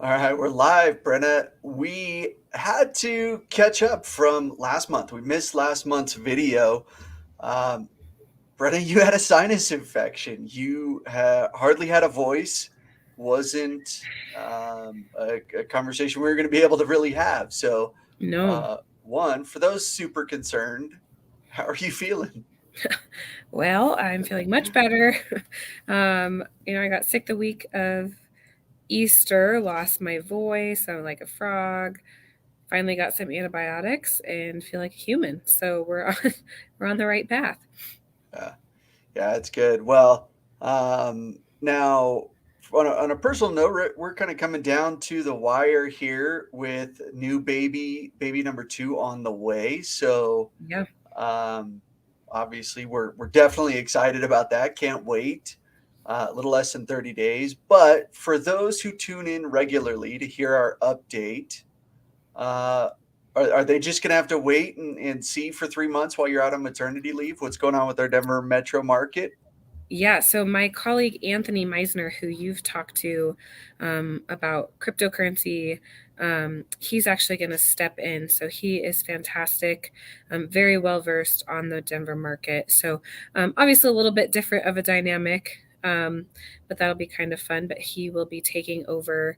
All right, we're live, Brenna. We had to catch up from last month. We missed last month's video. Um, Brenna, you had a sinus infection. You hardly had a voice. Wasn't a conversation we were going to be able to really have. So, No. uh, one, for those super concerned, how are you feeling? Well, I'm feeling much better. I got sick the week of Easter, lost my voice, sounded like a frog. Finally got some antibiotics and feel like a human. So we're on we're on the right path. Uh, Yeah, it's good. Well, now on a personal note, we're kind of coming down to the wire here with new baby number two on the way. So, Yeah. um, obviously, we're definitely excited about that. Can't wait. A little less than 30 days. But for those who tune in regularly to hear our update, uh, are they just going to have to wait and see for 3 months while you're out on maternity leave? What's going on with our Denver metro market? Yeah, so my colleague Anthony Meisner, who you've talked to about cryptocurrency, he's actually going to step in. So he is fantastic, very well versed on the Denver market. So obviously a little bit different of a dynamic, but that'll be kind of fun. But he will be taking over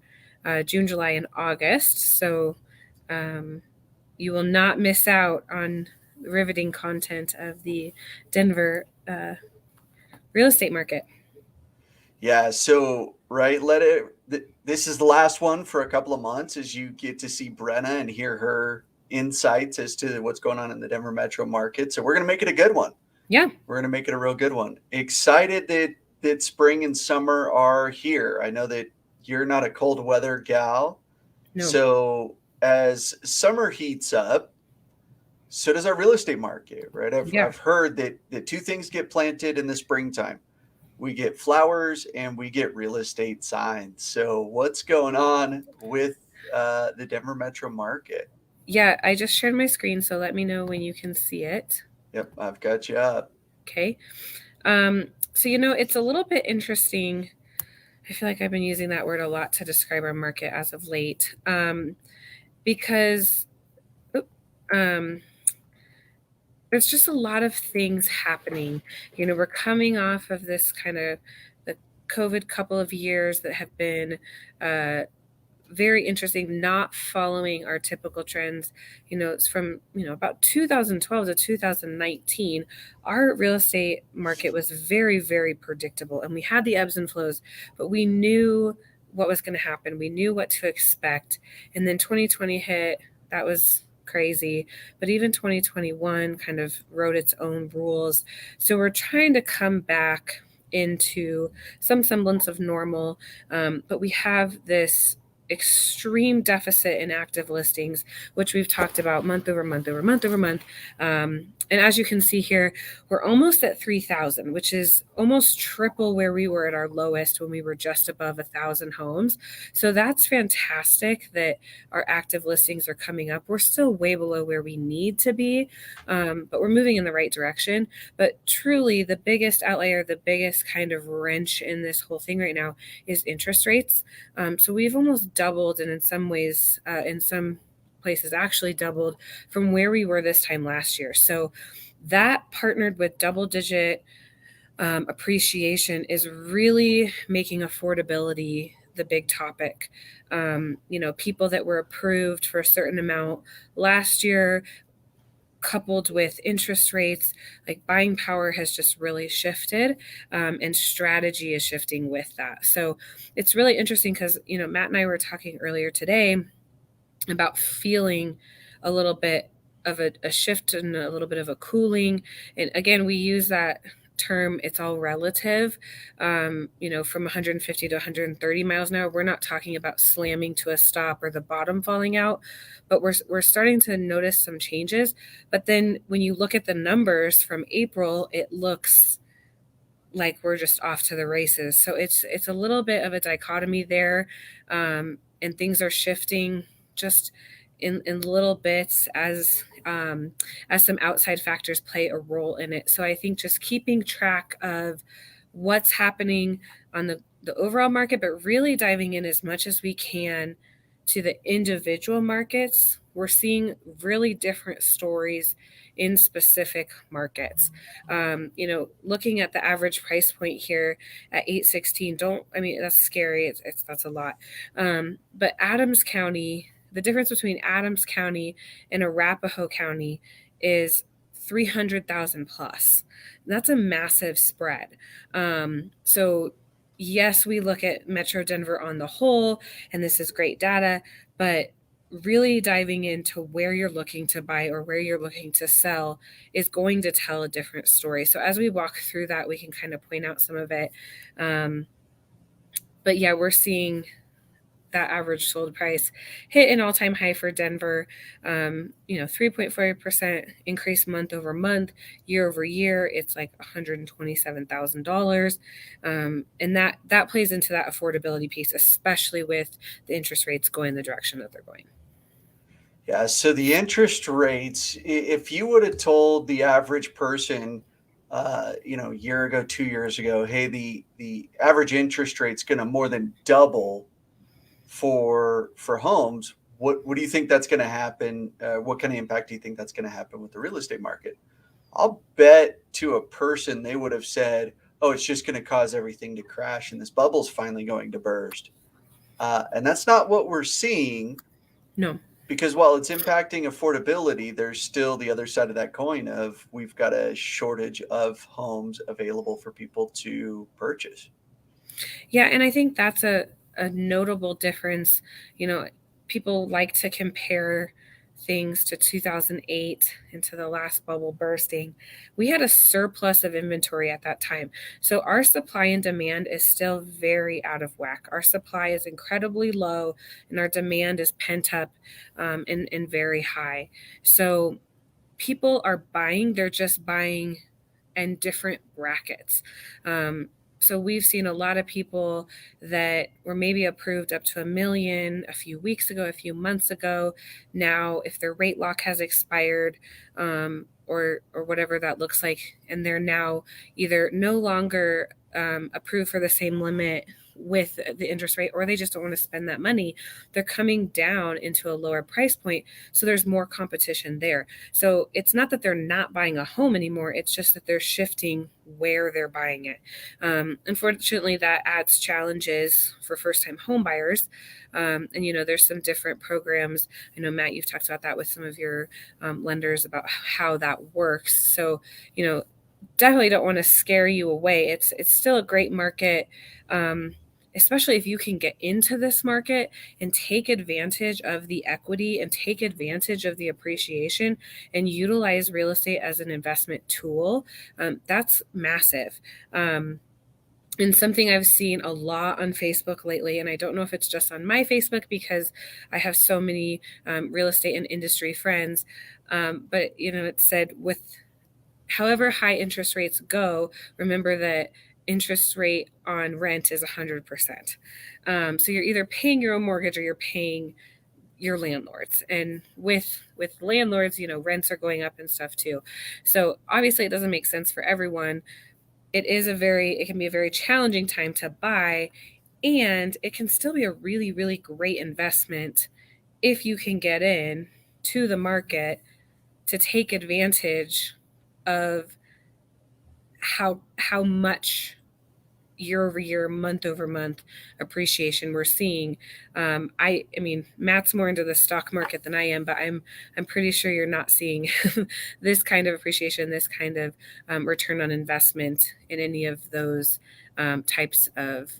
June, July, and August. So um, you will not miss out on riveting content of the Denver real estate market. Yeah, so right, let it. This is the last one for a couple of months as you get to see Brenna and hear her insights as to what's going on in the Denver metro market. So we're gonna make it a good one. Yeah. We're gonna make it a real good one. Excited that spring and summer are here. I know that you're not a cold weather gal, No. so as summer heats up, so does our real estate market, right? I've Yeah. I've heard that two things get planted in the springtime. We get flowers and we get real estate signs. So what's going on with the Denver metro market? Yeah, I just shared my screen, so let me know when you can see it. Yep, I've got you up. Okay. So it's a little bit interesting. I feel like I've been using that word a lot to describe our market as of late. Because oop, um there's just a lot of things happening. We're coming off of this kind of the COVID couple of years that have been uh very interesting, not following our typical trends. It's from, about 2012 to 2019, our real estate market was very, very predictable and we had the ebbs and flows, but we knew what was going to happen. We knew what to expect. And then 2020 hit. That was crazy. But even 2021 kind of wrote its own rules. So we're trying to come back into some semblance of normal. But we have this extreme deficit in active listings, which we've talked about month over month over month over month. And as you can see here, we're almost at 3,000, which is almost triple where we were at our lowest when we were just above 1,000 homes. So that's fantastic that our active listings are coming up. We're still way below where we need to be, but we're moving in the right direction. But truly, the biggest outlier, the biggest kind of wrench in this whole thing right now is interest rates. So we've almost doubled, and in some ways, in some places, actually doubled from where we were this time last year. So that partnered with double digit appreciation is really making affordability the big topic. People that were approved for a certain amount last year, coupled with interest rates, like buying power has just really shifted, and strategy is shifting with that. So it's really interesting because, Matt and I were talking earlier today about feeling a little bit of a shift and a little bit of a cooling. And again, we use that term, it's all relative. From 150 to 130 miles an hour, we're not talking about slamming to a stop or the bottom falling out, but we're starting to notice some changes. But then when you look at the numbers from April, it looks like we're just off to the races. So it's a little bit of a dichotomy there, and things are shifting just in little bits as some outside factors play a role in it. So I think just keeping track of what's happening on the the overall market, but really diving in as much as we can to the individual markets. We're seeing really different stories in specific markets. Looking at the average price point here at 816, don't, I mean, that's scary. That's a lot. But Adams County, the difference between Adams County and Arapahoe County is 300,000 plus. That's a massive spread. So yes, we look at Metro Denver on the whole, and this is great data, but really diving into where you're looking to buy or where you're looking to sell is going to tell a different story. So as we walk through that, we can kind of point out some of it. Um, but yeah, we're seeing that average sold price hit an all-time high for Denver. 3.4% increase month over month, year over year. It's like $127,000, and that plays into that affordability piece, especially with the interest rates going the direction that they're going. Yeah, so the interest rates, if you would have told the average person, a year ago, 2 years ago, hey, the average interest rate's going to more than double for homes, what do you think that's going to happen? What kind of impact do you think that's going to happen with the real estate market? I'll bet to a person they would have said, "Oh, it's just going to cause everything to crash, and this bubble's finally going to burst." And that's not what we're seeing, No. because while it's impacting affordability, there's still the other side of that coin of we've got a shortage of homes available for people to purchase. Yeah, and I think that's a notable difference. You know, people like to compare things to 2008 and to the last bubble bursting. We had a surplus of inventory at that time. So our supply and demand is still very out of whack. Our supply is incredibly low and our demand is pent up, and very high. So people are buying, they're just buying in different brackets. So we've seen a lot of people that were maybe approved up to 1 million a few weeks ago, a few months ago. Now, if their rate lock has expired, or whatever that looks like, and they're now either no longer approved for the same limit with the interest rate, or they just don't want to spend that money, they're coming down into a lower price point. So there's more competition there. So it's not that they're not buying a home anymore, it's just that they're shifting where they're buying it. Unfortunately, that adds challenges for first time home buyers. And there's some different programs. I know, Matt, you've talked about that with some of your lenders about how that works. So, definitely don't want to scare you away. It's still a great market. Especially if you can get into this market and take advantage of the equity and take advantage of the appreciation and utilize real estate as an investment tool. That's massive. And something I've seen a lot on Facebook lately, and I don't know if it's just on my Facebook because I have so many real estate and industry friends, but it said, with however high interest rates go, remember that interest rate on rent is 100%. So you're either paying your own mortgage or you're paying your landlords, and with landlords, rents are going up and stuff too. So obviously it doesn't make sense for everyone. It can be a very challenging time to buy, and it can still be a really, really great investment if you can get in to the market to take advantage of how much year over year, month over month appreciation we're seeing. I mean, Matt's more into the stock market than I am, but I'm pretty sure you're not seeing this kind of appreciation, this kind of return on investment in any of those types of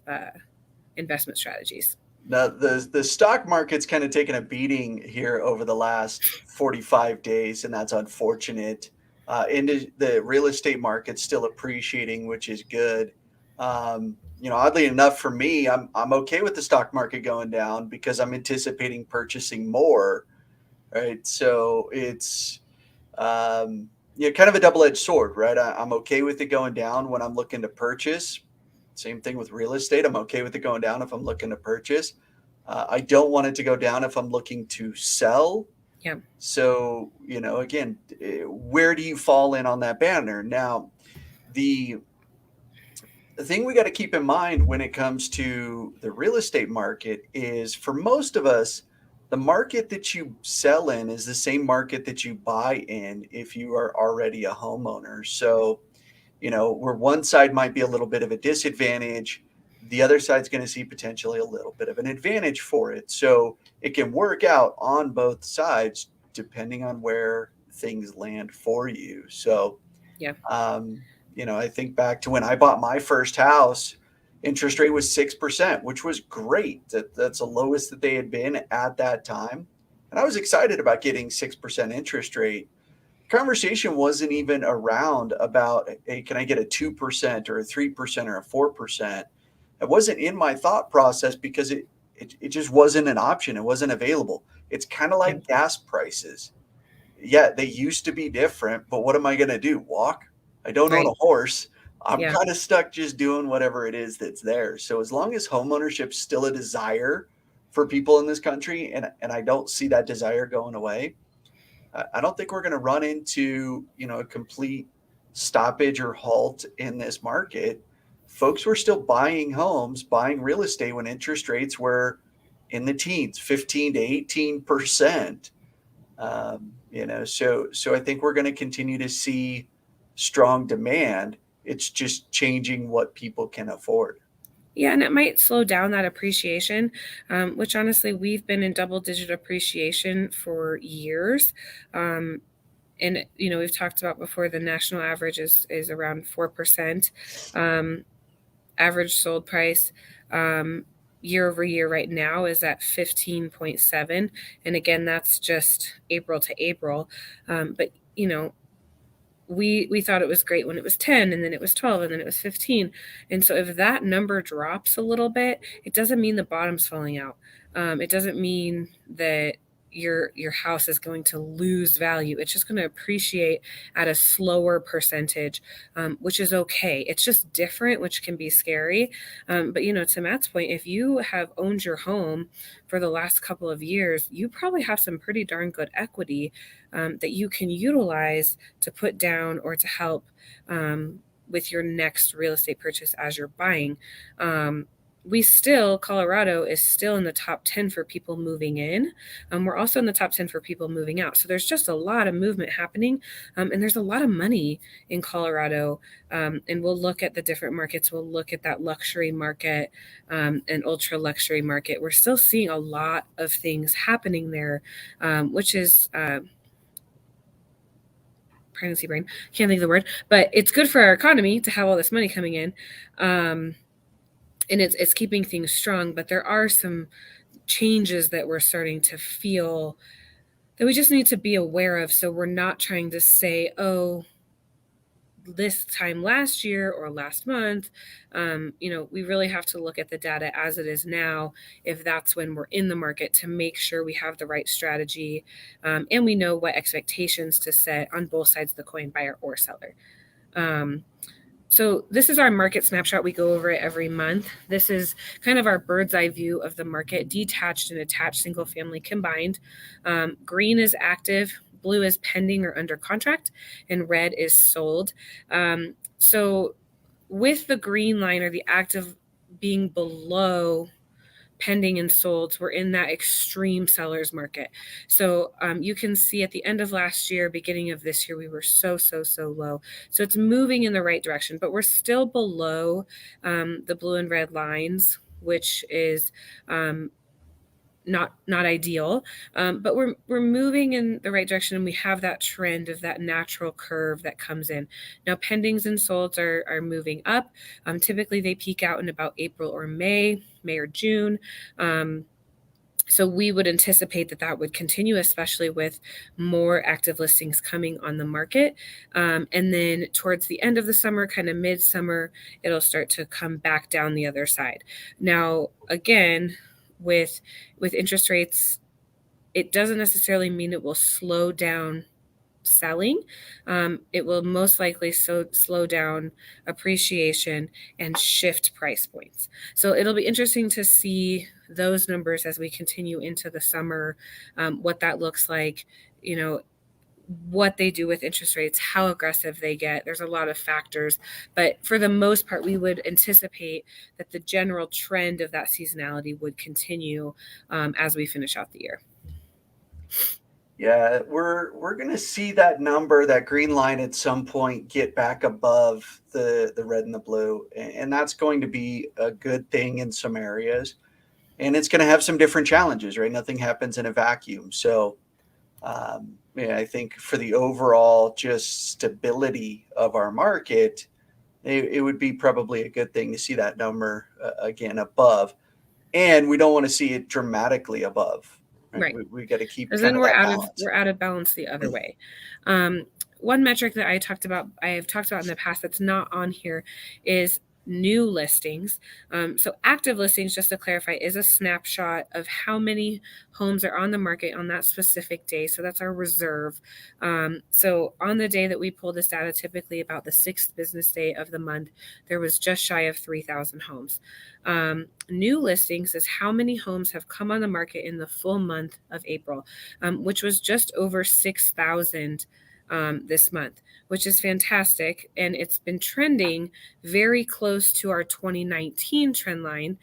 investment strategies. Now, the stock market's kind of taken a beating here over the last 45 days, and that's unfortunate. And the real estate market's still appreciating, which is good. Oddly enough, for me, I'm okay with the stock market going down because I'm anticipating purchasing more. Right, so it's kind of a double-edged sword, right? I'm okay with it going down when I'm looking to purchase. Same thing with real estate. I'm okay with it going down if I'm looking to purchase. I don't want it to go down if I'm looking to sell. Yeah. So, again, where do you fall in on that banner? Now, the The thing we got to keep in mind when it comes to the real estate market is for most of us, the market that you sell in is the same market that you buy in if you are already a homeowner. So, where one side might be a little bit of a disadvantage, the other side's going to see potentially a little bit of an advantage for it. So it can work out on both sides depending on where things land for you. So, Yeah. um, I think back to when I bought my first house, interest rate was 6%, which was great. That's the lowest that they had been at that time. And I was excited about getting 6% interest rate. Conversation wasn't even around about, hey, can I get a 2% or a 3% or a 4%? It wasn't in my thought process because it just wasn't an option. It wasn't available. It's kind of Yeah. like gas prices. Yeah, they used to be different, but what am I going to do? Walk? I don't own a Right. horse. I'm Yeah. kind of stuck just doing whatever it is that's there. So as long as homeownership's still a desire for people in this country, and I don't see that desire going away, I don't think we're going to run into a complete stoppage or halt in this market. Folks were still buying homes, buying real estate when interest rates were in the teens, 15 to 18%. So I think we're going to continue to see strong demand. It's just changing what people can afford. Yeah, and it might slow down that appreciation, which honestly, we've been in double digit appreciation for years. Um, and we've talked about before the national average is around 4%. Um, Average sold price year over year right now is at 15.7, and again, that's just April to April. But we thought it was great when it was 10, and then it was 12, and then it was 15. And so if that number drops a little bit, it doesn't mean the bottom's falling out. It doesn't mean that your house is going to lose value. It's just going to appreciate at a slower percentage, which is okay. It's just different, which can be scary. But to Matt's point, if you have owned your home for the last couple of years, you probably have some pretty darn good equity that you can utilize to put down or to help with your next real estate purchase as you're buying. Colorado is still in the top 10 for people moving in. We're also in the top 10 for people moving out. So there's just a lot of movement happening. And there's a lot of money in Colorado. And we'll look at the different markets. We'll look at that luxury market and ultra luxury market. We're still seeing a lot of things happening there, which is pregnancy brain, can't think of the word, but it's good for our economy to have all this money coming in. And it's keeping things strong, but there are some changes that we're starting to feel that we just need to be aware of, so we're not trying to say, oh, this time last year or last month. We really have to look at the data as it is now, if that's when we're in the market, to make sure we have the right strategy, and we know what expectations to set on both sides of the coin, buyer or seller. So this is our market snapshot. We go over it every month. This is kind of our bird's eye view of the market, detached and attached, single family combined. Green is active, blue is pending or under contract, and red is sold. So with the green line, or the active, being below pending and sold, we're in that extreme seller's market. So you can see at the end of last year, beginning of this year, we were so low. So it's moving in the right direction, but we're still below the blue and red lines, which is not ideal, but we're moving in the right direction, and we have that trend of that natural curve that comes in. Now, pendings and solds are moving up. Typically, they peak out in about April or May or June. So we would anticipate that would continue, especially with more active listings coming on the market. And then towards the end of the summer, kind of midsummer, it'll start to come back down the other side. Now, again, with interest rates, it doesn't necessarily mean it will slow down selling. It will most likely slow down appreciation and shift price points. So it'll be interesting to see those numbers as we continue into the summer, what that looks like. what they do with interest rates, how aggressive they get. There's a lot of factors, but for the most part, we would anticipate that the general trend of that seasonality would continue as we finish out the year. Yeah, we're gonna see that number, that green line, at some point get back above the red and the blue, and that's going to be a good thing in some areas, and it's going to have some different challenges, right? Nothing happens in a vacuum. So, yeah, I think for the overall just stability of our market, it would be probably a good thing to see that number again above, and we don't want to see it dramatically above. Right? Right. We got to keep Because kind then of that balance. we're out of balance the other way. One metric that I have talked about in the past that's not on here is new listings. So active listings, just to clarify, is a snapshot of how many homes are on the market on that specific day. So that's our reserve. So on the day that we pull this data, typically about the 6th business day of the month, there was just shy of 3,000 homes. New listings is how many homes have come on the market in the full month of April, which was just over 6,000 this month, which is fantastic. And it's been trending very close to our 2019 trend line,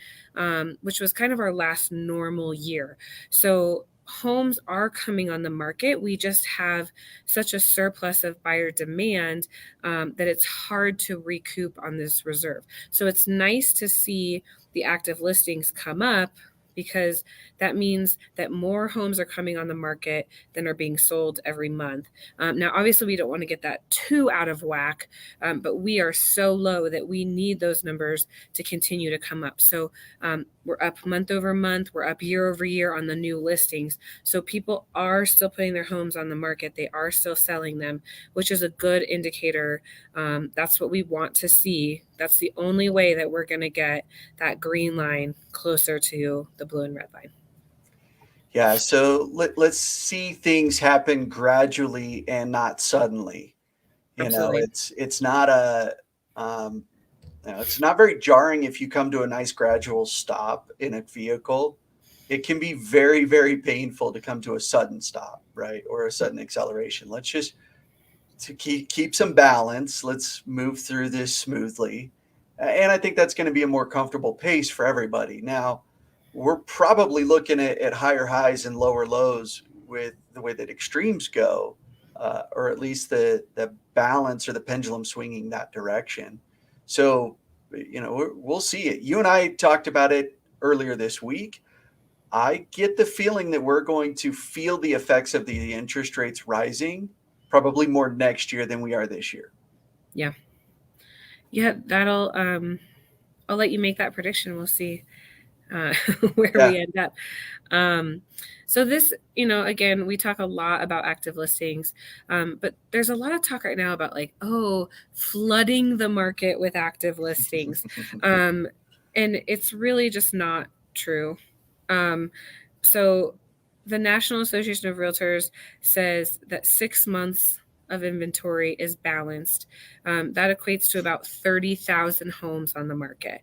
which was kind of our last normal year. So homes are coming on the market. We just have such a surplus of buyer demand that it's hard to recoup on this reserve. So it's nice to see the active listings come up because that means that more homes are coming on the market than are being sold every month. Now, obviously, we don't want to get that too out of whack, but we are so low that we need those numbers to continue to come up. So we're up month over month, we're up year over year on the new listings. So people are still putting their homes on the market, they are still selling them, which is a good indicator. That's what we want to see. That's the only way that we're going to get that green line closer to the blue and red line. Yeah, so let's see things happen gradually and not suddenly. You know, Absolutely. it's not a um, it's not very jarring if you come to a nice gradual stop in a vehicle. It can be very, very painful to come to a sudden stop, right, or a sudden acceleration. Let's just to keep some balance. Let's move through this smoothly, and I think that's going to be a more comfortable pace for everybody. Now, we're probably looking at higher highs and lower lows with the way that extremes go, or at least the balance or the pendulum swinging that direction. So, we'll see it. You and I talked about it earlier this week. I get the feeling that we're going to feel the effects of the interest rates rising probably more next year than we are this year. Yeah. Yeah, that'll I'll let you make that prediction. We'll see where Yeah. we end up. Um, so this, again, we talk a lot about active listings, but there's a lot of talk right now about like, oh, flooding the market with active listings, and it's really just not true. Um, so the National Association of Realtors says that 6 months of inventory is balanced. That equates to about 30,000 homes on the market.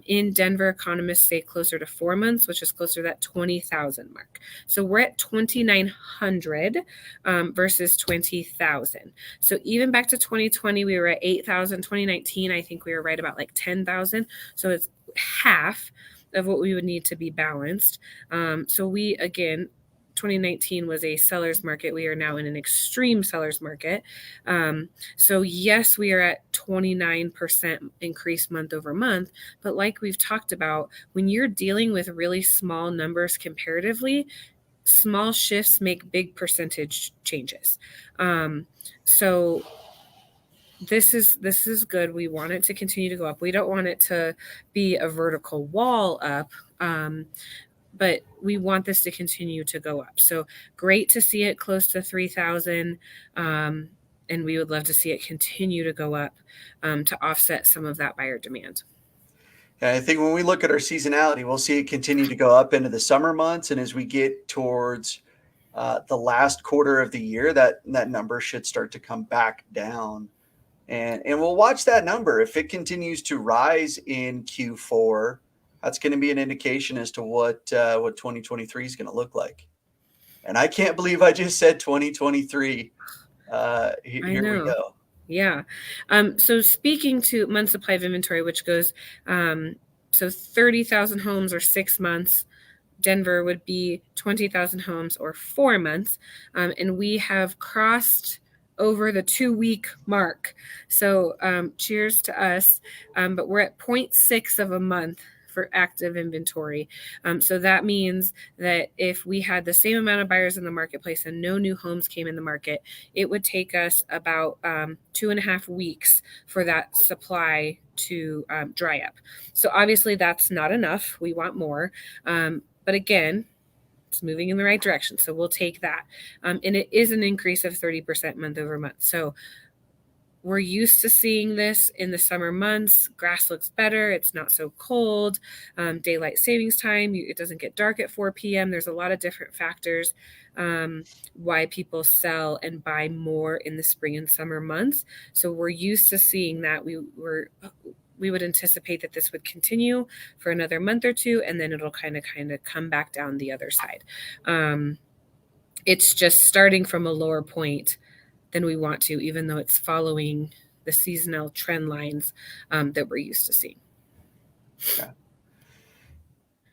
In Denver, economists say closer to 4 months, which is closer to that 20,000 mark. So we're at 2,900 versus 20,000. So even back to 2020, we were at 8,000. 2019, I think we were right about like 10,000. So it's half of what we would need to be balanced. So we, again, 2019 was a seller's market. We are now in an extreme seller's market. So yes, we are at 29% increase month over month. But like we've talked about, when you're dealing with really small numbers comparatively, small shifts make big percentage changes. So this is good. We want it to continue to go up. We don't want it to be a vertical wall up. But we want this to continue to go up. So great to see it close to 3,000. And we would love to see it continue to go up to offset some of that buyer demand. Yeah, I think when we look at our seasonality, we'll see it continue to go up into the summer months. And as we get towards the last quarter of the year, that number should start to come back down. And we'll watch that number. If it continues to rise in Q4, that's going to be an indication as to what 2023 is going to look like. And I can't believe I just said 2023. I Here we know. go. Yeah. So speaking to month supply of inventory, which goes, so 30,000 homes or 6 months. Denver would be 20,000 homes or 4 months. And we have crossed over the 2 week mark. So cheers to us. But we're at 0.6 of a month for active inventory. So that means that if we had the same amount of buyers in the marketplace and no new homes came in the market, it would take us about 2.5 weeks for that supply to dry up. So obviously that's not enough. We want more. But again, it's moving in the right direction. So we'll take that. And it is an increase of 30% month over month. So we're used to seeing this in the summer months. Grass looks better. It's not so cold. Daylight savings time. It doesn't get dark at 4 p.m. There's a lot of different factors why people sell and buy more in the spring and summer months. So we're used to seeing that. We would anticipate that this would continue for another month or two, and then it'll kind of come back down the other side. It's just starting from a lower point than we want to, even though it's following the seasonal trend lines that we're used to seeing. Yeah.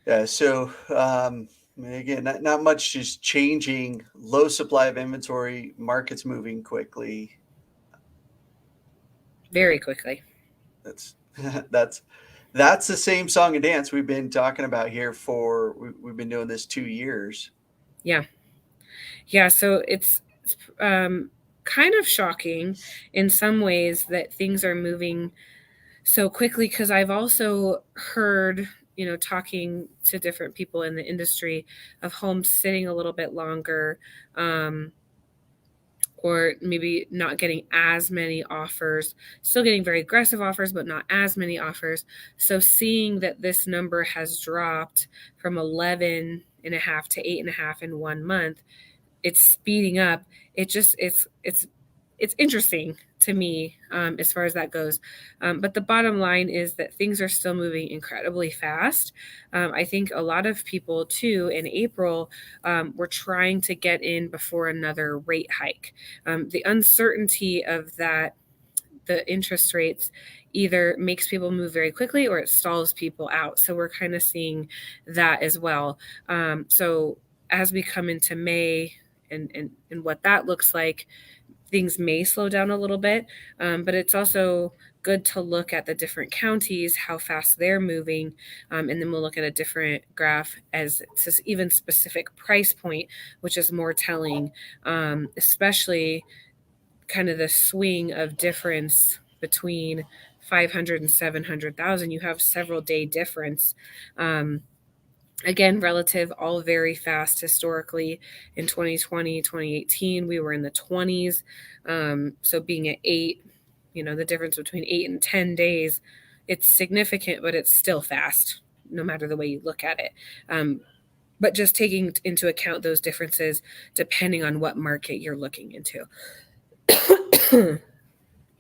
Yeah. So again, not much just changing. Low supply of inventory, markets moving quickly. Very quickly. That's that's that's the same song and dance we've been talking about here for. We've been doing this 2 years. Yeah. Yeah. So it's kind of shocking in some ways that things are moving so quickly, because I've also heard, talking to different people in the industry, of homes sitting a little bit longer, or maybe not getting as many offers, still getting very aggressive offers, but not as many offers. So seeing that this number has dropped from 11 and a half to 8.5 in 1 month, it's speeding up. It's interesting to me, as far as that goes. But the bottom line is that things are still moving incredibly fast. I think a lot of people too in April were trying to get in before another rate hike. The uncertainty of that, the interest rates, either makes people move very quickly or it stalls people out. So we're kind of seeing that as well. So as we come into May, and what that looks like, things may slow down a little bit, but it's also good to look at the different counties, how fast they're moving, and then we'll look at a different graph as to even specific price point, which is more telling, especially kind of the swing of difference between 500 and 700,000. You have several day difference. Again, relative, all very fast historically. In 2020, 2018, we were in the 20s. So being at 8, the difference between 8 and 10 days, it's significant, but it's still fast, no matter the way you look at it. But just taking into account those differences depending on what market you're looking into.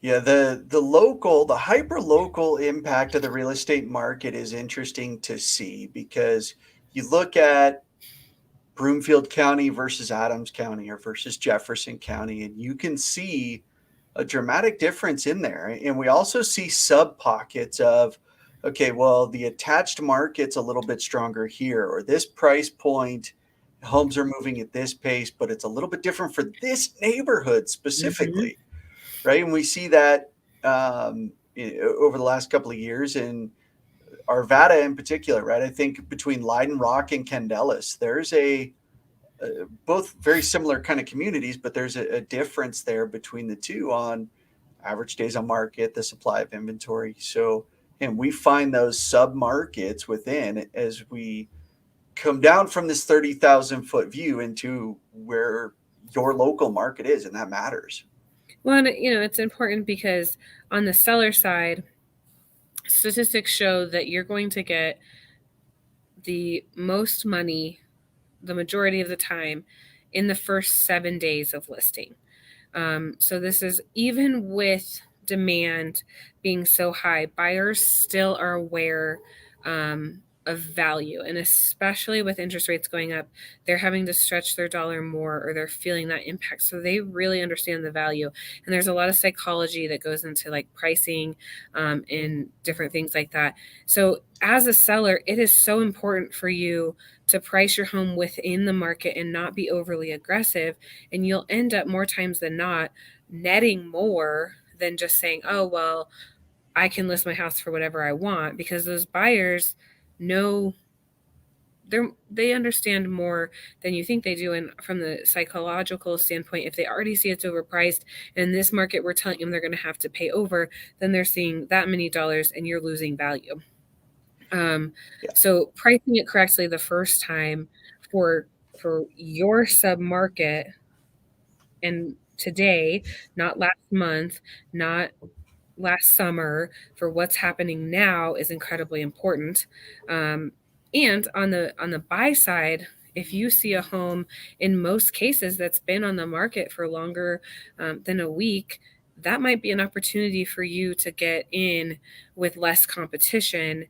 Yeah, the hyper local impact of the real estate market is interesting to see because you look at Broomfield County versus Adams County or versus Jefferson County, and you can see a dramatic difference in there. And we also see sub pockets of, okay, well, the attached market's a little bit stronger here, or this price point, homes are moving at this pace, but it's a little bit different for this neighborhood Mm-hmm. specifically, right? And we see that over the last couple of years in Arvada in particular, right? I think between Leiden Rock and Candelas, there's both very similar kind of communities, but there's a difference there between the two on average days on market, the supply of inventory. So, and we find those sub markets within as we come down from this 30,000 foot view into where your local market is, and that matters. Well, and, it's important because on the seller side, statistics show that you're going to get the most money the majority of the time in the first 7 days of listing. So this is even with demand being so high, buyers still are aware of value. And especially with interest rates going up, they're having to stretch their dollar more, or they're feeling that impact. So they really understand the value. And there's a lot of psychology that goes into like pricing and different things like that. So as a seller, it is so important for you to price your home within the market and not be overly aggressive. And you'll end up more times than not netting more than just saying, oh, well, I can list my house for whatever I want, because those buyers know they understand more than you think they do. And from the psychological standpoint, if they already see it's overpriced, and in this market we're telling them they're going to have to pay over, then they're seeing that many dollars and you're losing value. Um, Yeah. so pricing it correctly the first time for your sub market, and today, not last month, not last summer, for what's happening now, is incredibly important. Um, and on the buy side, if you see a home in most cases that's been on the market for longer than a week, that might be an opportunity for you to get in with less competition,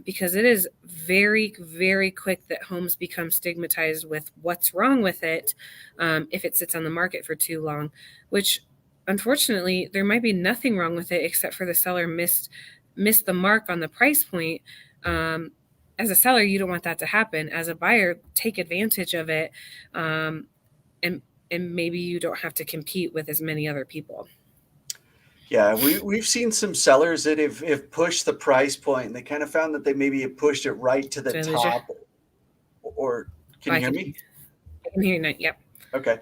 because it is very, very quick that homes become stigmatized with what's wrong with it if it sits on the market for too long, which unfortunately there might be nothing wrong with it except for the seller missed the mark on the price point. As a seller, you don't want that to happen. As a buyer, take advantage of it, um, and maybe you don't have to compete with as many other people. Yeah, we've seen some sellers that have pushed the price point, and they kind of found that they maybe have pushed it right to the Did I lose you? top. Or Oh, can you hear me? I can hear you now. Yep. Okay.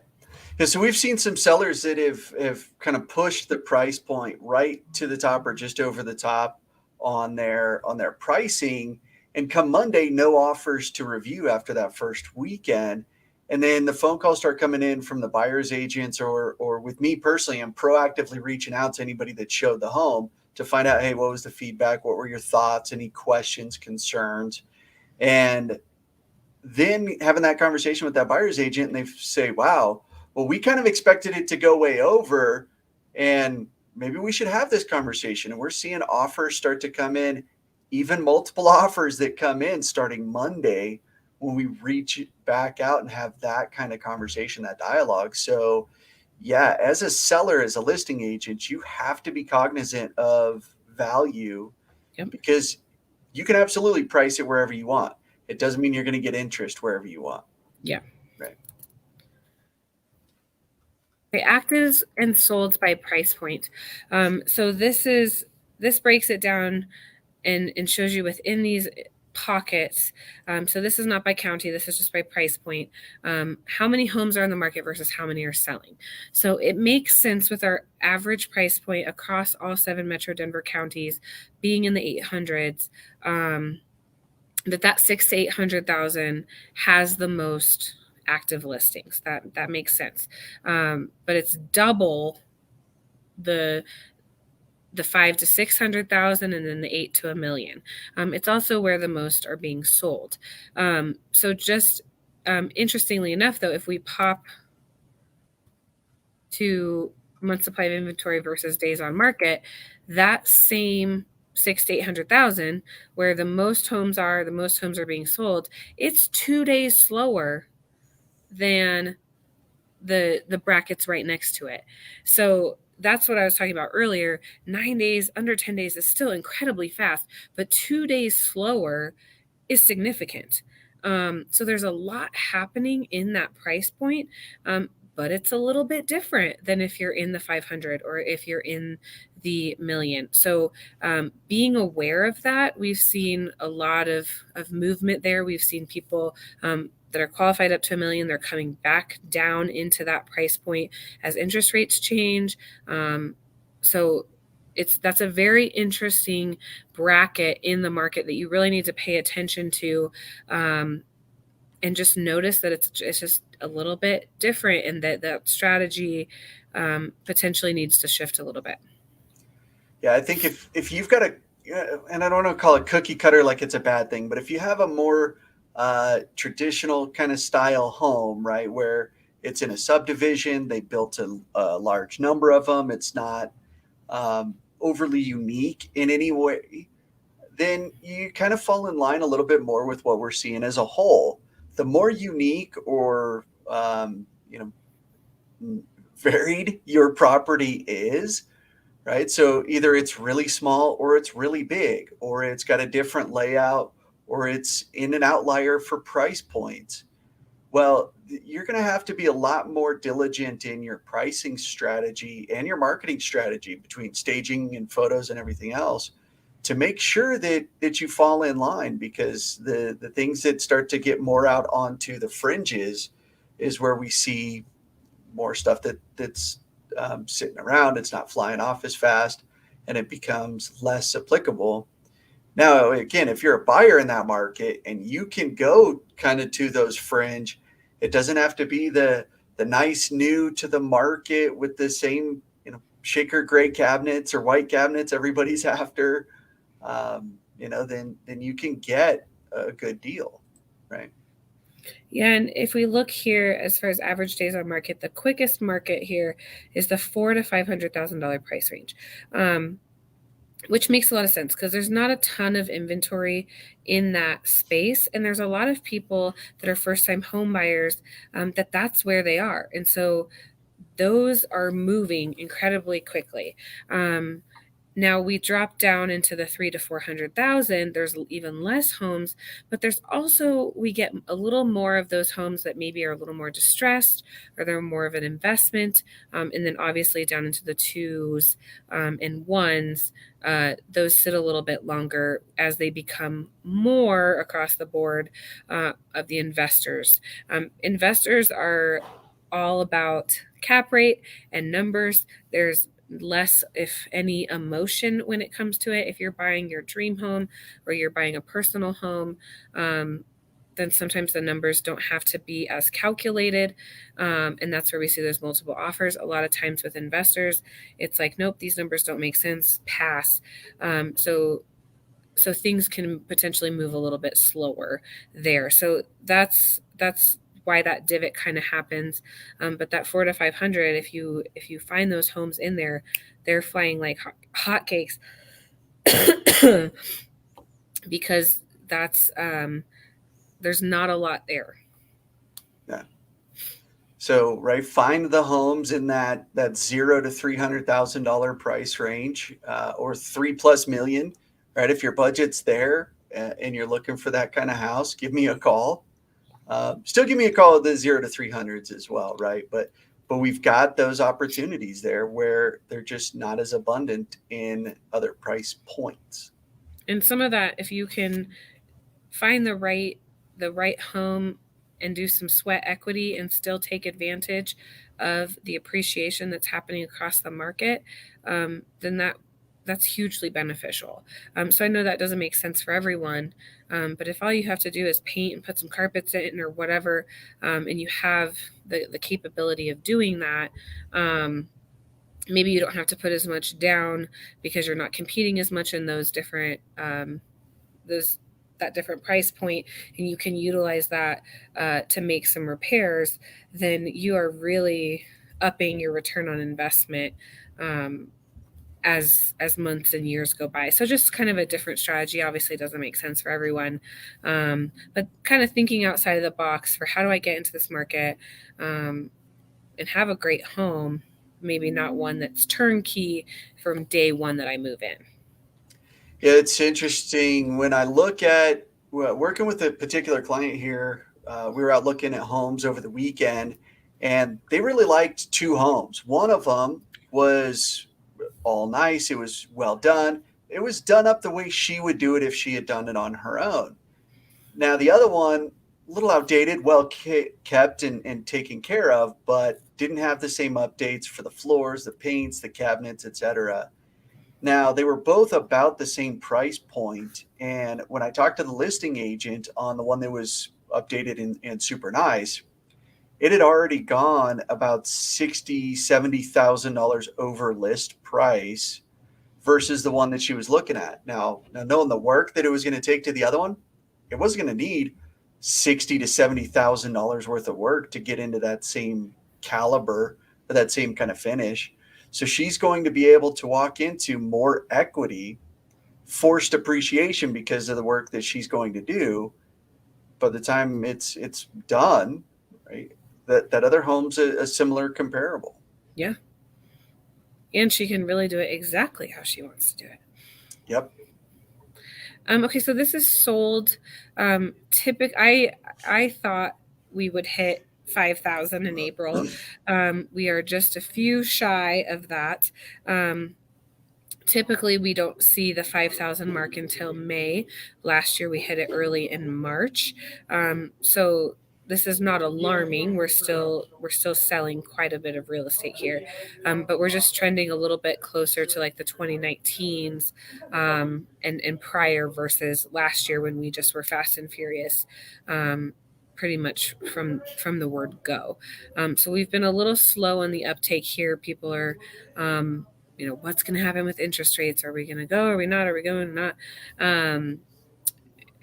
Yeah, so we've seen some sellers that have kind of pushed the price point right to the top or just over the top on their pricing. And come Monday, no offers to review after that first weekend. And then the phone calls start coming in from the buyer's agents, or with me personally, I'm proactively reaching out to anybody that showed the home to find out, hey, what was the feedback? What were your thoughts? Any questions, concerns? And then having that conversation with that buyer's agent, and they say, wow, well, we kind of expected it to go way over, and maybe we should have this conversation. And we're seeing offers start to come in, even multiple offers that come in starting Monday, when we reach back out and have that kind of conversation, that dialogue. So yeah, as a seller, as a listing agent, you have to be cognizant of value, Yep. because you can absolutely price it wherever you want. It doesn't mean you're going to get interest wherever you want. Yeah. Right. Okay, actives and sold by price point. So this breaks it down and shows you within these pockets. So this is not by county, this is just by price point. How many homes are on the market versus how many are selling. So it makes sense with our average price point across all 7 Metro Denver counties being in the 800s, that 6 to 800,000 has the most active listings. That makes sense. But it's double the 5 to 600,000, and then the 8 to a million. It's also where the most are being sold. So just interestingly enough, though, if we pop to month supply of inventory versus days on market, that same 6 to 800,000, where the most homes are being sold, it's 2 days slower than the brackets right next to it. So that's what I was talking about earlier. 9 days, under 10 days is still incredibly fast, but 2 days slower is significant. So there's a lot happening in that price point, but it's a little bit different than if you're in the 500 or if you're in the million. So being aware of that, we've seen a lot of movement there. We've seen people that are qualified up to a million, they're coming back down into that price point as interest rates change. So that's a very interesting bracket in the market that you really need to pay attention to, and just notice that it's just a little bit different, and that strategy potentially needs to shift a little bit. Yeah, I think if you've got a, and I don't want to call it cookie cutter like it's a bad thing, but if you have a more traditional kind of style home, right, where it's in a subdivision, they built a large number of them, it's not overly unique in any way, then you kind of fall in line a little bit more with what we're seeing as a whole. The more unique or varied your property is, right? So either it's really small or it's really big, or it's got a different layout, or it's in an outlier for price points. Well, you're going to have to be a lot more diligent in your pricing strategy and your marketing strategy between staging and photos and everything else to make sure that you fall in line, because the things that start to get more out onto the fringes is where we see more stuff that's sitting around. It's not flying off as fast, and it becomes less applicable. Now, again, if you're a buyer in that market and you can go kind of to those fringe, it doesn't have to be the nice new to the market with the same shaker gray cabinets or white cabinets everybody's after. Then you can get a good deal, right? Yeah, and if we look here as far as average days on market, the quickest market here is the $400,000 to $500,000 price range, which makes a lot of sense because there's not a ton of inventory in that space, and there's a lot of people that are first-time home buyers that's where they are, and so those are moving incredibly quickly. Now we drop down into the 300,000 to 400,000. There's even less homes, but there's also we get a little more of those homes that maybe are a little more distressed or they're more of an investment. And then obviously down into the twos and ones, those sit a little bit longer as they become more across the board of the investors. Investors are all about cap rate and numbers. There's less, if any, emotion when it comes to it. If you're buying your dream home or you're buying a personal home, then sometimes the numbers don't have to be as calculated. And that's where we see there's multiple offers. A lot of times with investors, it's like, nope, these numbers don't make sense, pass. So things can potentially move a little bit slower there. So that's why that divot kind of happens. But that 400 to 500, if you find those homes in there, they're flying like hotcakes because that's there's not a lot there. Yeah. So, right, find the homes in that $0 to $300,000 price range, or 3+ million. Right, if your budget's there and you're looking for that kind of house, give me a call. Still give me a call at the 0 to 300s as well, right? But we've got those opportunities there where they're just not as abundant in other price points. And some of that, if you can find the right home and do some sweat equity and still take advantage of the appreciation that's happening across the market, then that's hugely beneficial. So I know that doesn't make sense for everyone, but if all you have to do is paint and put some carpets in or whatever, and you have the capability of doing that, maybe you don't have to put as much down because you're not competing as much in those different those that different price point, and you can utilize that to make some repairs, then you are really upping your return on investment as months and years go by. So just kind of a different strategy. Obviously doesn't make sense for everyone, but kind of thinking outside of the box for how do I get into this market and have a great home, maybe not one that's turnkey from day one that I move in. Yeah, it's interesting when I look at working with a particular client here. We were out looking at homes over the weekend, and they really liked two homes. One of them was all nice. It was well done. It was done up the way she would do it if she had done it on her own. Now, the other one, a little outdated, well kept and taken care of, but didn't have the same updates for the floors, the paints, the cabinets, etc. Now, they were both about the same price point. And when I talked to the listing agent on the one that was updated and super nice, it had already gone about $60,000 to $70,000 over list price versus the one that she was looking at. Now knowing the work that it was going to take to the other one, it wasn't going to need $60,000 to $70,000 worth of work to get into that same caliber or that same kind of finish. So she's going to be able to walk into more equity forced appreciation because of the work that she's going to do. By the time it's done, right? That other home's a similar comparable. Yeah. And she can really do it exactly how she wants to do it. Yep. Okay, so this is sold. I thought we would hit 5,000 in April. We are just a few shy of that. Typically, we don't see the 5,000 mark until May. Last year, we hit it early in March. So this is not alarming. We're still selling quite a bit of real estate here, but we're just trending a little bit closer to like the 2019s and prior versus last year when we just were fast and furious. Pretty much from the word go. So we've been a little slow on the uptake here. People are what's going to happen with interest rates? Are we going to go? Are we not? Are we going? Not? Um,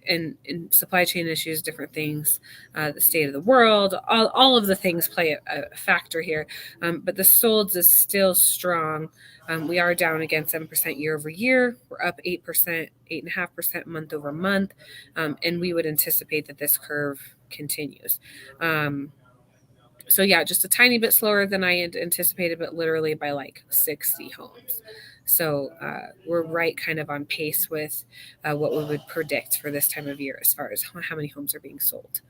and supply chain issues, different things, the state of the world, all of the things play a factor here. But the solds is still strong. We are down again 7% year over year. We're up 8%, 8.5% month over month. And we would anticipate that this curve continues. So yeah, just a tiny bit slower than I had anticipated, but literally by like 60 homes. So we're right kind of on pace with what we would predict for this time of year as far as how many homes are being sold.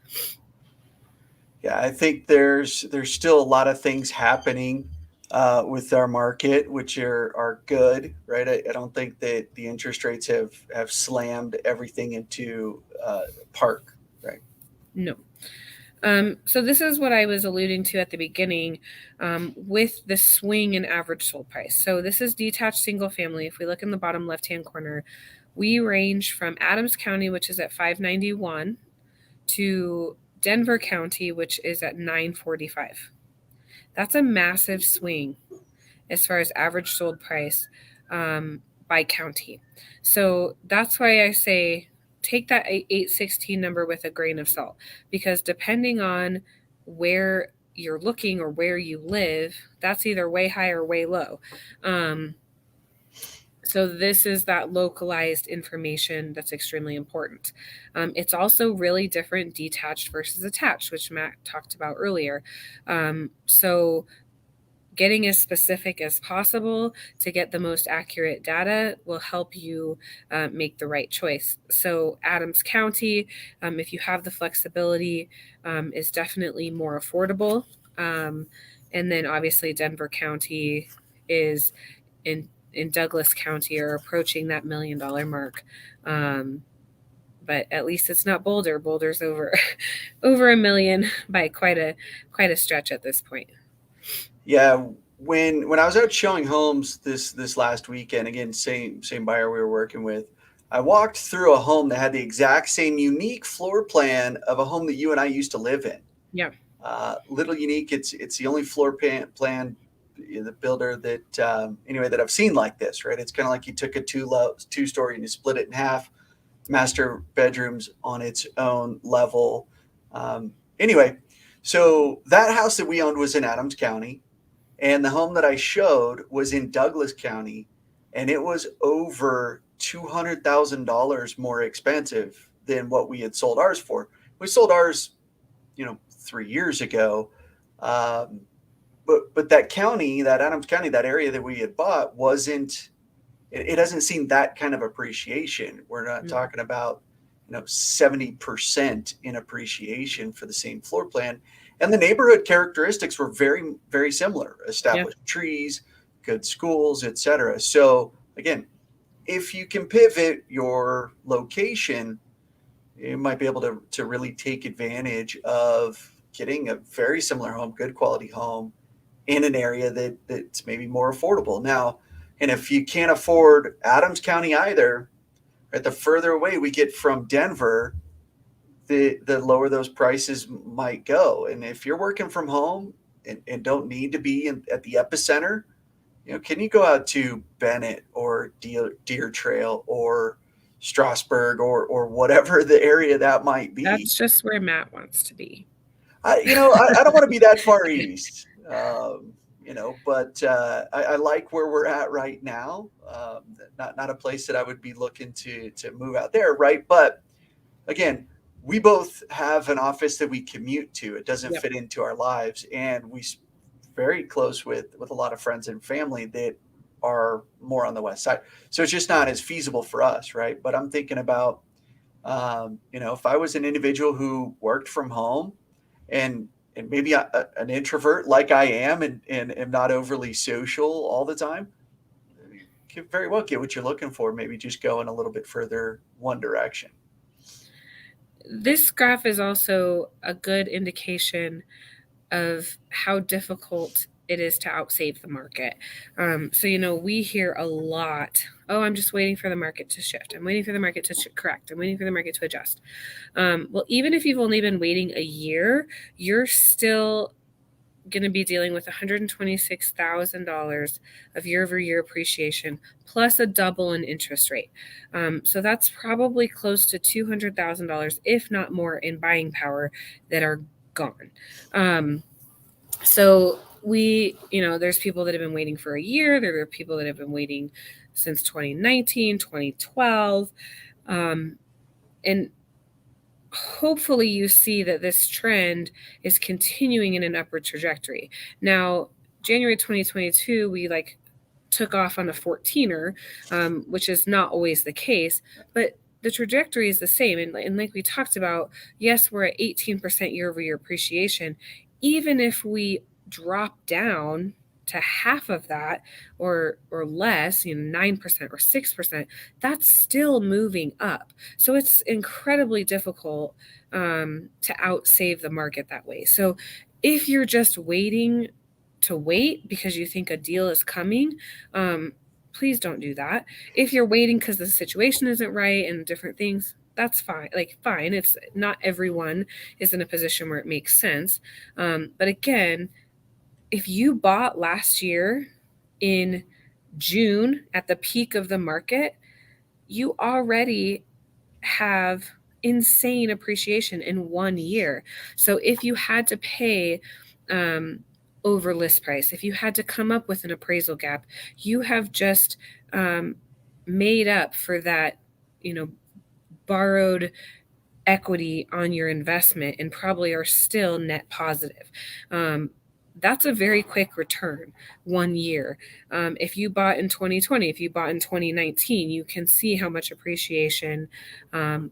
Yeah, I think there's still a lot of things happening with our market, which are good, right? I don't think that the interest rates have slammed everything into park, right? No. So this is what I was alluding to at the beginning with the swing in average sold price. So this is detached single family. If we look in the bottom left-hand corner, we range from Adams County, which is at 591, to Denver County, which is at 945. That's a massive swing as far as average sold price by county. So that's why I say take that 816 number with a grain of salt, because depending on where you're looking or where you live, that's either way high or way low. So this is that localized information that's extremely important. It's also really different detached versus attached, which Matt talked about earlier. So getting as specific as possible to get the most accurate data will help you make the right choice. So Adams County, if you have the flexibility, is definitely more affordable. And then obviously Denver County is in Douglas County or approaching that $1 million mark. But at least it's not Boulder. Boulder's over over $1 million by quite a stretch at this point. Yeah, when I was out showing homes this last weekend, again, same buyer we were working with, I walked through a home that had the exact same unique floor plan of a home that you and I used to live in. Yeah. Little unique. It's the only floor plan the builder that anyway that I've seen like this. Right, it's kind of like you took a two story and you split it in half. Master bedrooms on its own level. Anyway, so that house that we owned was in Adams County, and the home that I showed was in Douglas County, and it was over $200,000 more expensive than what we had sold ours for. We sold ours, 3 years ago. But that county, that Adams County, that area that we had bought wasn't. It hasn't seen that kind of appreciation. We're not talking about 70% in appreciation for the same floor plan, and the neighborhood characteristics were very very similar: established trees, good schools, etc. So again, if you can pivot your location, you might be able to really take advantage of getting a very similar home, good quality home in an area that's maybe more affordable. Now, and if you can't afford Adams County either, right, the further away we get from Denver, the lower those prices might go. And if you're working from home and don't need to be at the epicenter, can you go out to Bennett or Deer Trail or Strasburg or whatever the area that might be? That's just where Matt wants to be. I don't want to be that far east. But I like where we're at right now. Not a place that I would be looking to move out there, right? But again, we both have an office that we commute to. It doesn't Yep. fit into our lives, and very close with a lot of friends and family that are more on the west side. So it's just not as feasible for us, right? But I'm thinking about, if I was an individual who worked from home and maybe an introvert like I am and am not overly social all the time, you could very well get what you're looking for. Maybe just going a little bit further one direction. This graph is also a good indication of how difficult it is to outsave the market. So, we hear a lot, oh, I'm just waiting for the market to shift. I'm waiting for the market to correct. I'm waiting for the market to adjust. Well, even if you've only been waiting a year, you're still going to be dealing with $126,000 of year-over-year appreciation plus a double in interest rate. So that's probably close to $200,000, if not more, in buying power that are gone. So there's people that have been waiting for a year. There are people that have been waiting since 2019, 2012. And hopefully you see that this trend is continuing in an upward trajectory. Now, January 2022, we took off on a 14er, which is not always the case, but the trajectory is the same. And like we talked about, yes, we're at 18% year over year appreciation. Even if we drop down to half of that or less, 9% or 6%, that's still moving up. So it's incredibly difficult to outsave the market that way. So if you're just waiting to wait because you think a deal is coming, please don't do that. If you're waiting because the situation isn't right and different things, that's fine. Fine. It's not everyone is in a position where it makes sense. But again, if you bought last year in June at the peak of the market, you already have insane appreciation in 1 year. So if you had to pay over list price, if you had to come up with an appraisal gap, you have just made up for that, borrowed equity on your investment and probably are still net positive. That's a very quick return 1 year. If you bought in 2020, if you bought in 2019, you can see how much appreciation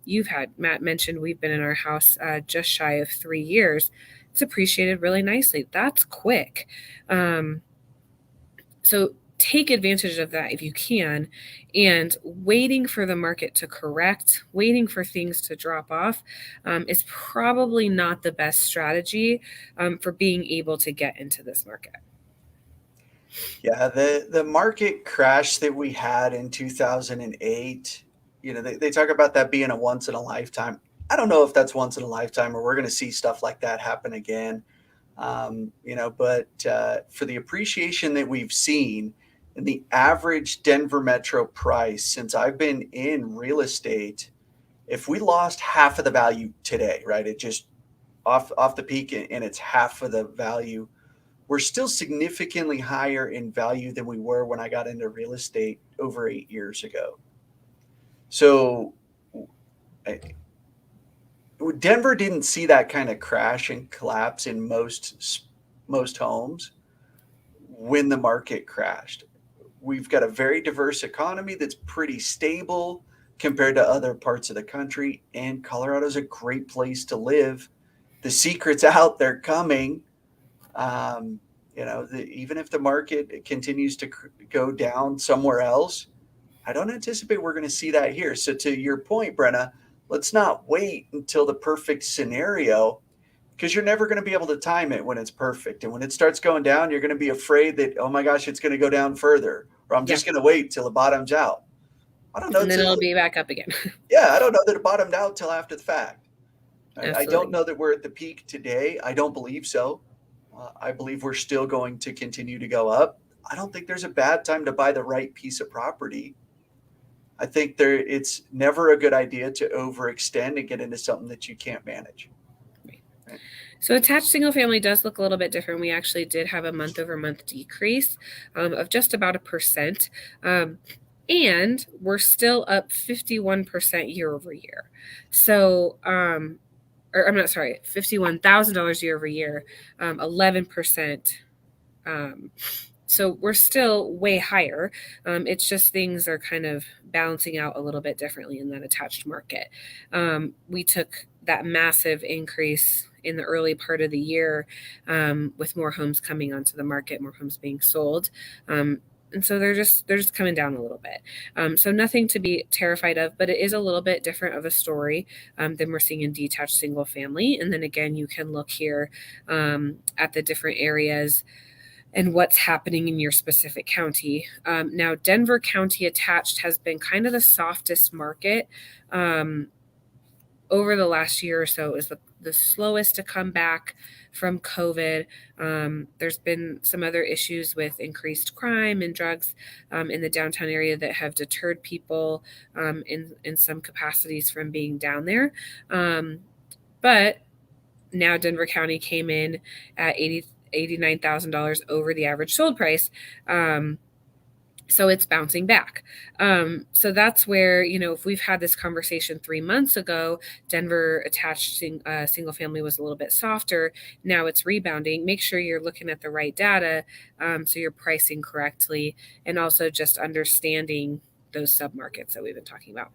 you've had. Matt mentioned we've been in our house just shy of 3 years. It's appreciated really nicely. That's quick. So take advantage of that if you can. And waiting for the market to correct, waiting for things to drop off is probably not the best strategy for being able to get into this market. Yeah, the market crash that we had in 2008, they talk about that being a once in a lifetime. I don't know if that's once in a lifetime or we're going to see stuff like that happen again. But for the appreciation that we've seen in the average Denver metro price since I've been in real estate, if we lost half of the value today, right? It just off the peak and it's half of the value, we're still significantly higher in value than we were when I got into real estate over 8 years ago. So Denver didn't see that kind of crash and collapse in most homes when the market crashed. We've got a very diverse economy that's pretty stable compared to other parts of the country, and Colorado is a great place to live. The secret's out, they're coming. Even if the market continues to go down somewhere else, I don't anticipate we're going to see that here. So to your point, Brenna, let's not wait until the perfect scenario because you're never going to be able to time it when it's perfect. And when it starts going down, you're going to be afraid that, oh my gosh, it's going to go down further, or I'm Yeah. just going to wait till it bottoms out. I don't know. And then it'll be back up again. Yeah, I don't know that it bottomed out till after the fact. I don't Absolutely. know that we're at the peak today. I don't believe so. I believe we're still going to continue to go up. I don't think there's a bad time to buy the right piece of property. I think it's never a good idea to overextend and get into something that you can't manage. Right. Right? So attached single family does look a little bit different. We actually did have a month over month decrease of just about 1%. And we're still up 51% year over year. So, or I'm not sorry, $51,000 year over year, 11%. Um, so we're still way higher. It's just things are kind of balancing out a little bit differently in that attached market. We took that massive increase in the early part of the year with more homes coming onto the market, more homes being sold. And so they're just coming down a little bit. So nothing to be terrified of, but it is a little bit different of a story than we're seeing in detached single family. And then again, you can look here at the different areas and what's happening in your specific county. Now, Denver County attached has been kind of the softest market over the last year or so. It was the slowest to come back from COVID. There's been some other issues with increased crime and drugs in the downtown area that have deterred people in some capacities from being down there. But now Denver County came in at $89,000 over the average sold price. So it's bouncing back. So that's where, if we've had this conversation 3 months ago, Denver attached single family was a little bit softer. Now it's rebounding. Make sure you're looking at the right data so you're pricing correctly, and also just understanding those submarkets that we've been talking about.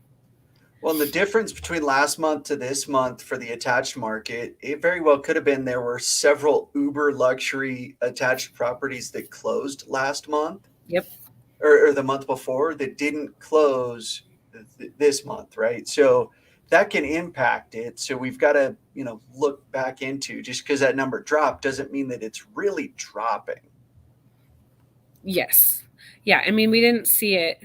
Well, and the difference between last month to this month for the attached market, it very well could have been there were several uber luxury attached properties that closed last month Yep. or the month before that didn't close this month, right? So that can impact it. So we've got to, look back into, just because that number dropped doesn't mean that it's really dropping. Yes. Yeah. I mean, we didn't see it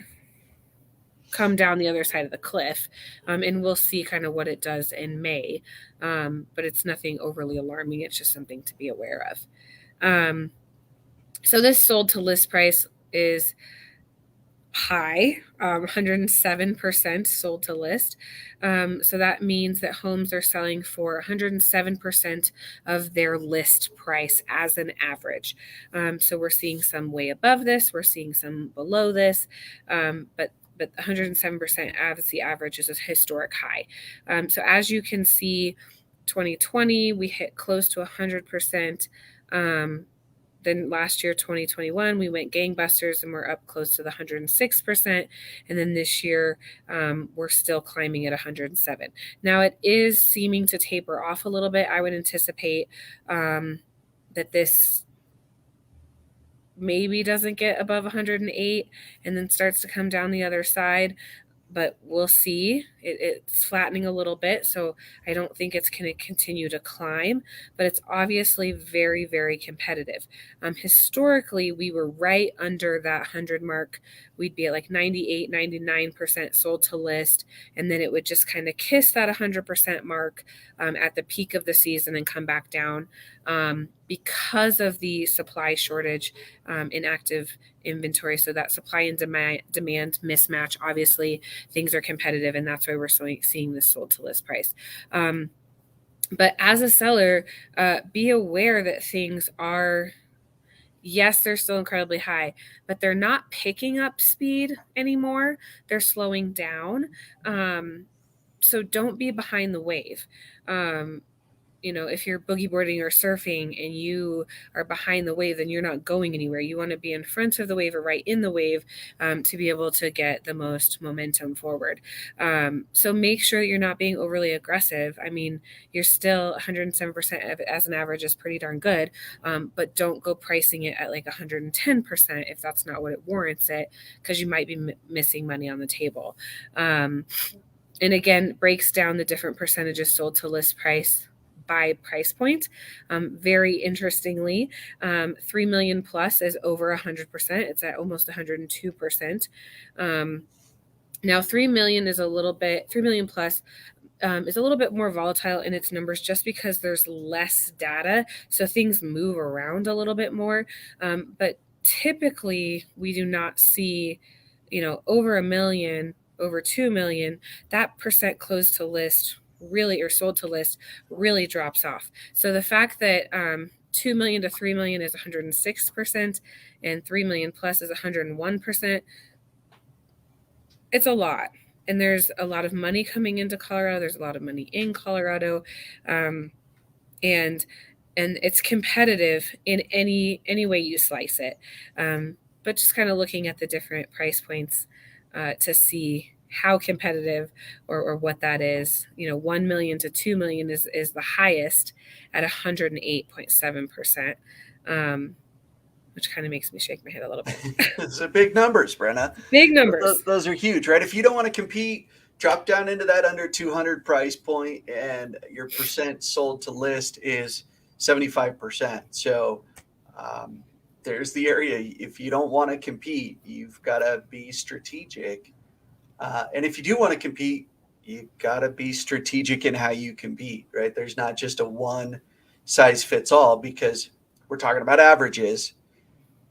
come down the other side of the cliff, and we'll see kind of what it does in May. But it's nothing overly alarming. It's just something to be aware of. So this sold to list price is high, 107% sold to list. So that means that homes are selling for 107% of their list price as an average. So we're seeing some way above this, we're seeing some below this, but 107% as the average is a historic high. So as you can see, 2020 we hit close to 100%. Then last year, 2021, we went gangbusters and we're up close to the 106%. And then this year, we're still climbing at 107. Now, it is seeming to taper off a little bit. I would anticipate that this maybe doesn't get above 108 and then starts to come down the other side, but we'll see. It's flattening a little bit, so I don't think it's going to continue to climb, but it's obviously very, very competitive. Historically, we were right under that 100 mark. We'd be at like 98, 99% sold to list, and then it would just kind of kiss that 100% mark at the peak of the season and come back down because of the supply shortage in active inventory. So that supply and demand mismatch, obviously things are competitive, and that's why we're seeing this sold to list price. But as a seller, be aware that things are, yes, they're still incredibly high, but they're not picking up speed anymore. They're slowing down. So don't be behind the wave. If you're boogie boarding or surfing and you are behind the wave, then you're not going anywhere. You want to be in front of the wave or right in the wave to be able to get the most momentum forward. So make sure you're not being overly aggressive. I mean, you're still 107% as an average is pretty darn good, but don't go pricing it at like 110% if that's not what it warrants it, because you might be missing money on the table. And again, breaks down the different percentages sold to list price by price point. Very interestingly, 3 million plus is over 100%. It's at almost 102%. Now 3 million is 3 million plus is a little bit more volatile in its numbers just because there's less data. So things move around a little bit more. But typically we do not see, over a million, over 2 million, that percent closed to list really, or sold to list, really drops off. So the fact that 2 million to 3 million is 106% and 3 million plus is 101%, it's a lot. And there's a lot of money coming into Colorado. There's a lot of money in Colorado. Um, and it's competitive in any way you slice it. But just kind of looking at the different price points to see how competitive or what that is. 1 million to 2 million is the highest at 108.7%, which kind of makes me shake my head a little bit. Those are big numbers, Brenna. Big numbers. Those are huge, right? If you don't want to compete, drop down into that under 200 price point, and your percent sold to list is 75%. So there's the area. If you don't want to compete, you've got to be strategic. And if you do want to compete, you've got to be strategic in how you compete, right? There's not just a one size fits all, because we're talking about averages.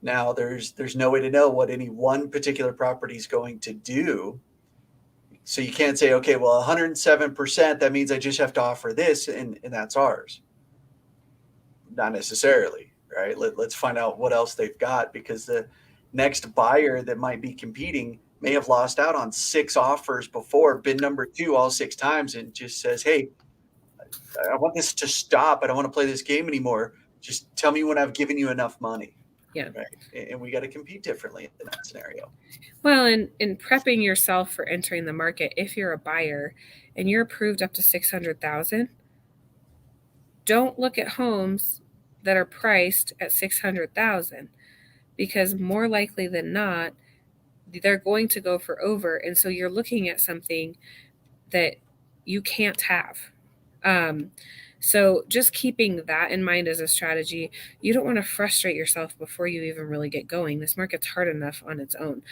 Now, there's no way to know what any one particular property is going to do. So you can't say, okay, well, 107%, that means I just have to offer this, and that's ours. Not necessarily, right? Let's find out what else they've got, because the next buyer that might be competing may have lost out on 6 offers before, been number 2 all 6 times, and just says, hey, I want this to stop. I don't want to play this game anymore. Just tell me when I've given you enough money. Yeah. Right. And we got to compete differently in that scenario. Well, in prepping yourself for entering the market, if you're a buyer and you're approved up to 600,000, don't look at homes that are priced at 600,000, because more likely than not, they're going to go for over. And so you're looking at something that you can't have. So just keeping that in mind as a strategy, you don't want to frustrate yourself before you even really get going. This market's hard enough on its own.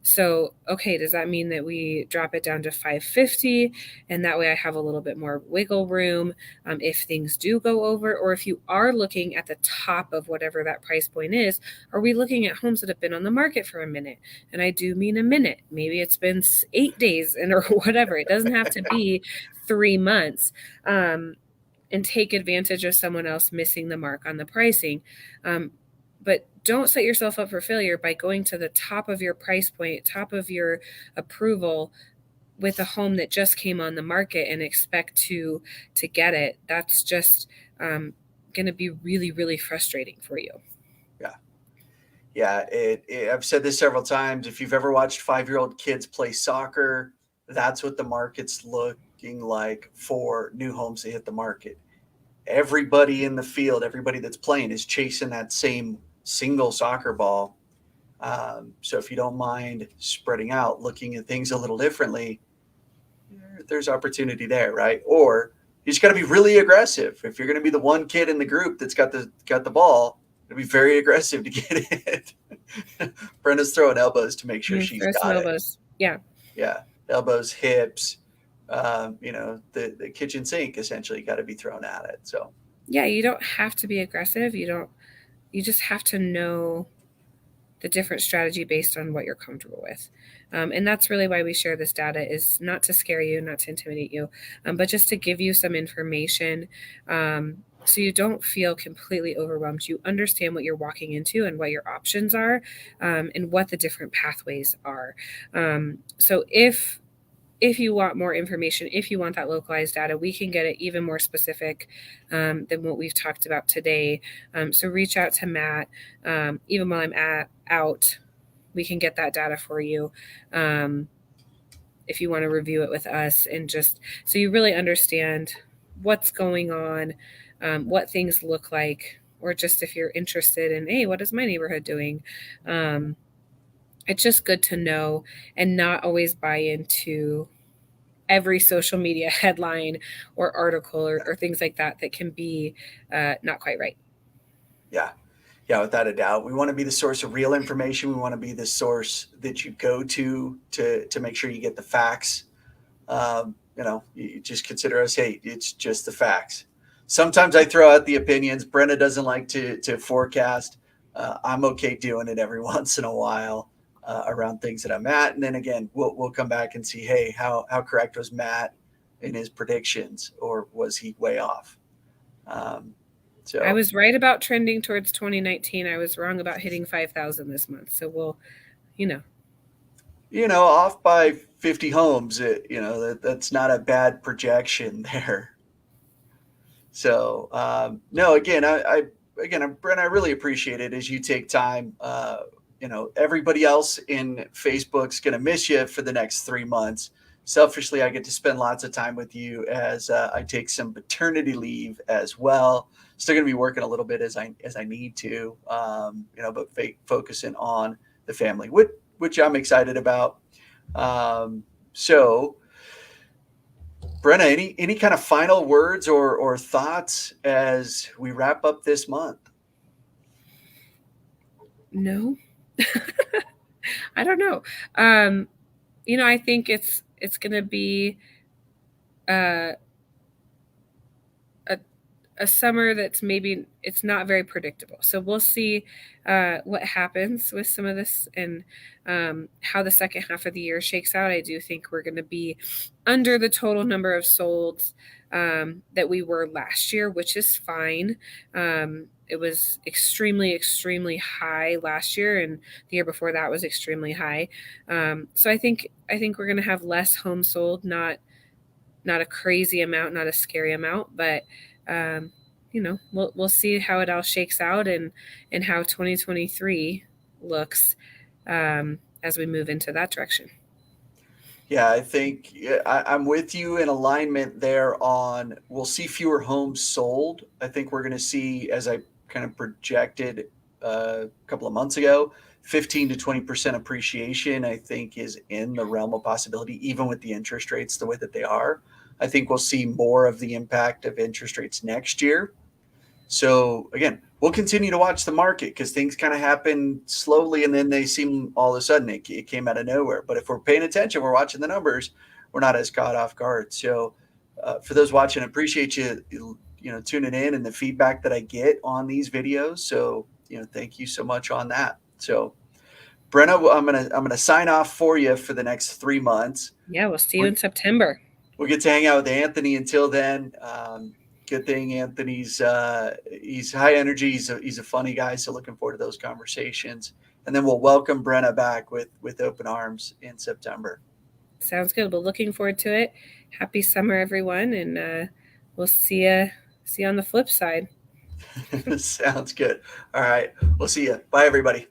So, okay, does that mean that we drop it down to 550, and that way I have a little bit more wiggle room if things do go over? Or if you are looking at the top of whatever that price point is, are we looking at homes that have been on the market for a minute? And I do mean a minute. Maybe it's been 8 days or whatever. It doesn't have to be 3 months. And take advantage of someone else missing the mark on the pricing. But don't set yourself up for failure by going to the top of your price point, top of your approval with a home that just came on the market and expect to get it. That's just going to be really, really frustrating for you. Yeah. I've said this several times. If you've ever watched 5-year-old kids play soccer, that's what the market's looking like for new homes that hit the market. Everybody in the field, everybody that's playing, is chasing that same single soccer ball. So if you don't mind spreading out, looking at things a little differently, there's opportunity there, right? Or you just got to be really aggressive. If you're going to be the one kid in the group that's got the ball, it'll be very aggressive to get it. Brenda's throwing elbows to make sure she's got elbows. it. Yeah. Elbows, hips, the kitchen sink essentially got to be thrown at it. So yeah, you don't have to be aggressive. You just have to know the different strategy based on what you're comfortable with. And that's really why we share this data, is not to scare you, not to intimidate you, but just to give you some information so you don't feel completely overwhelmed. You understand what you're walking into and what your options are, and what the different pathways are. So if you want more information, if you want that localized data, we can get it even more specific than what we've talked about today. So reach out to Matt. Even while I'm out, we can get that data for you if you want to review it with us, and just so you really understand what's going on, what things look like, or just if you're interested in, hey, what is my neighborhood doing? It's just good to know and not always buy into every social media headline or article or things like that can be not quite right. Yeah, without a doubt. We want to be the source of real information. We want to be the source that you go to make sure you get the facts. You just consider us, hey, it's just the facts. Sometimes I throw out the opinions. Brenna doesn't like to forecast. I'm okay doing it every once in a while around things that I'm at. And then again, we'll come back and see, hey, how correct was Matt? in his predictions, or was he way off? Um, I so was right about trending towards 2019. I was wrong about hitting 5,000 this month. So we'll, you know, off by 50 homes, that's not a bad projection there. So no, again, Brent, I really appreciate it as you take time. Everybody else in Facebook's going to miss you for the next 3 months. Selfishly, I get to spend lots of time with you as I take some paternity leave as well. Still going to be working a little bit as I need to, but focusing on the family, which I'm excited about. So Brenna, any kind of final words or thoughts as we wrap up this month? no, I don't know. Um, I think it's going to be uh, a a summer that's maybe it's not very predictable. So we'll see what happens with some of this and how the second half of the year shakes out. I do think we're going to be under the total number of solds that we were last year, which is fine. It was extremely, extremely high last year, and the year before that was extremely high. So I think we're going to have less homes sold, not a crazy amount, not a scary amount, but um, we'll see how it all shakes out and how 2023 looks as we move into that direction. Yeah, I think I'm with you in alignment there on we'll see fewer homes sold. I think we're going to see, as I kind of projected a couple of months ago, 15 to 20% appreciation, I think, is in the realm of possibility, even with the interest rates the way that they are. I think we'll see more of the impact of interest rates next year. So again, we'll continue to watch the market because things kind of happen slowly and then they seem all of a sudden it came out of nowhere. But if we're paying attention, we're watching the numbers, we're not as caught off guard. So for those watching, I appreciate you tuning in and the feedback that I get on these videos. So thank you so much on that. So Brenna, I'm gonna sign off for you for the next 3 months. Yeah, we'll see you We're in September. we'll get to hang out with Anthony until then. Good thing Anthony's he's high energy. He's a funny guy. So looking forward to those conversations. And then we'll welcome Brenna back with open arms in September. Sounds good. Well, looking forward to it. Happy summer, everyone, and we'll see you on the flip side. Sounds good. All right. We'll see you. Bye, everybody.